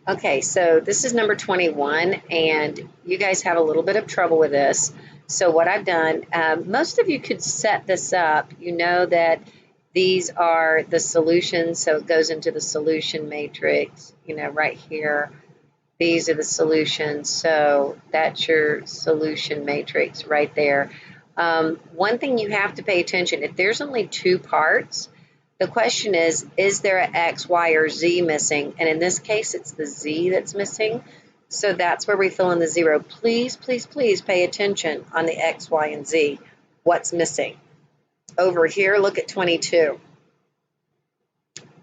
Okay, so this is number 21, and you guys have a little bit of trouble with this. So what I've done, most of you could set this up. You know that these are the solutions, so it goes into the solution matrix, right here. These are the solutions, so that's your solution matrix right there. One thing you have to pay attention, if there's only two parts, the question is there an X, Y, or Z missing? And in this case, it's the Z that's missing. So that's where we fill in the 0. Please, please, please pay attention on the X, Y, and Z. What's missing? Over here, look at 22.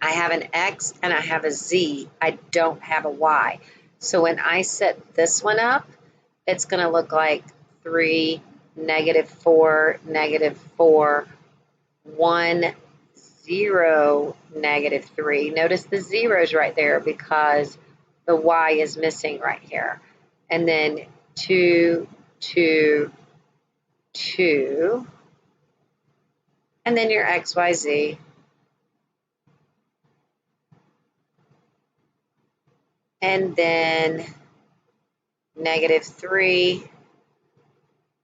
I have an X and I have a Z. I don't have a Y. So when I set this one up, it's going to look like 3, -4, -4, 1, 0, -3. Notice the zeros right there because the Y is missing right here. And then 2, 2, 2, and then your X, Y, Z. And then -3,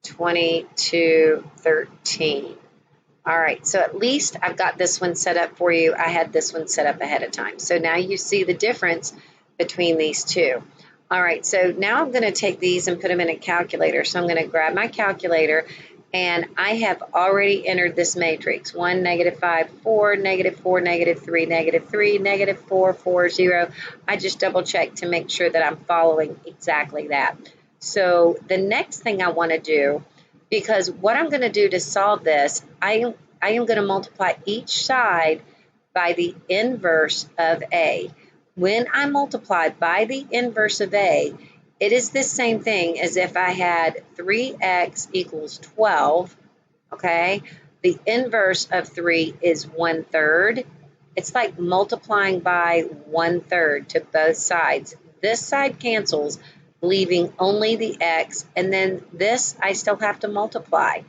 22, 13. All right, so at least I've got this one set up for you. I had this one set up ahead of time. So now you see the difference between these two. All right, so now I'm going to take these and put them in a calculator. So I'm going to grab my calculator, and I have already entered this matrix. 1, -5, 4, -4, -3, -3, -4, 4, 0. I just double check to make sure that I'm following exactly that. So the next thing I want to do, because what I'm going to do to solve this, I am going to multiply each side by the inverse of A. When I multiply by the inverse of A, it is the same thing as if I had 3x equals 12, okay? The inverse of 3 is 1/3. It's like multiplying by 1/3 to both sides. This side cancels, leaving only the x, and then this I still have to multiply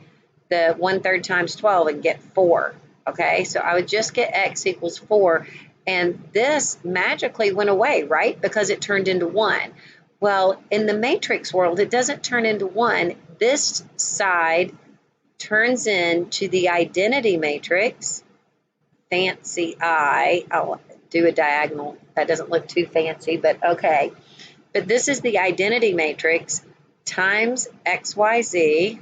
the 1/3 times 12 and get 4. Okay, so I would just get x equals 4, and this magically went away, right? Because it turned into 1. Well, in the matrix world, it doesn't turn into 1. This side turns into the identity matrix. Fancy I'll do a diagonal. That doesn't look too fancy, but okay. But this is the identity matrix times XYZ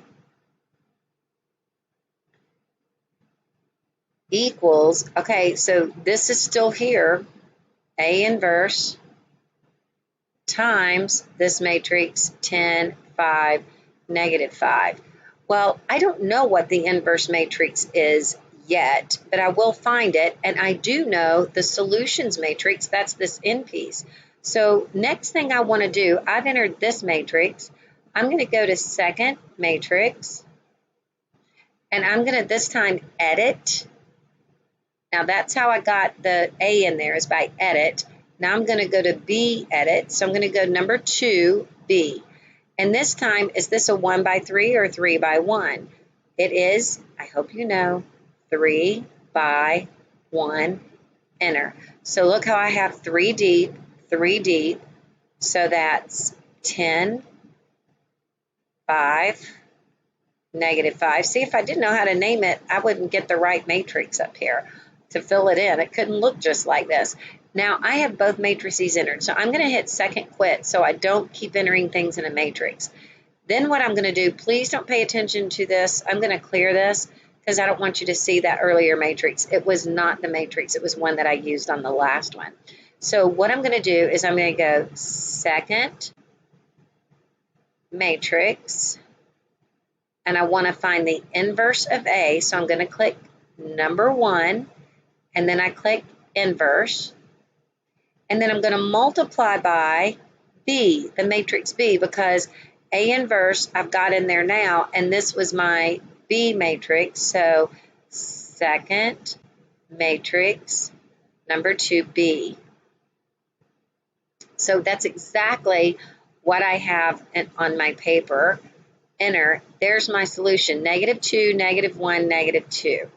equals, okay, so this is still here, A inverse times this matrix 10, 5, -5. Well, I don't know what the inverse matrix is yet, but I will find it, and I do know the solutions matrix, that's this N piece. So next thing I want to do, I've entered this matrix. I'm going to go to second matrix, and I'm going to this time edit. Now that's how I got the A in there, is by edit. Now I'm going to go to B edit. So I'm going to go number 2, B. And this time, is this a 1 by 3 or 3 by 1? It is, I hope you know, 3 by 1, enter. So look how I have 3 deep, 3 deep. So that's 10, 5, -5. See, if I didn't know how to name it, I wouldn't get the right matrix up here to fill it in. It couldn't look just like this. Now I have both matrices entered, so I'm going to hit second quit so I don't keep entering things in a matrix. Then what I'm going to do, please don't pay attention to this. I'm going to clear this because I don't want you to see that earlier matrix. It was not the matrix. It was one that I used on the last one. So what I'm going to do is I'm going to go second matrix, and I want to find the inverse of A. So I'm going to click number 1, and then I click inverse. And then I'm going to multiply by B, the matrix B, because A inverse I've got in there now, and this was my B matrix. So second matrix, number 2B. So that's exactly what I have on my paper. Enter. There's my solution. -2, -1, -2.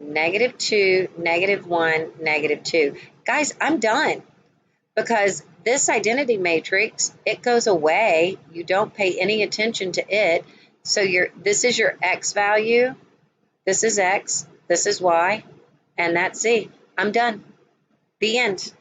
-2, -1, -2. Guys, I'm done. because this identity matrix, it goes away. You don't pay any attention to it. So this is your X value. This is X. This is Y. And that's Z. I'm done. The end.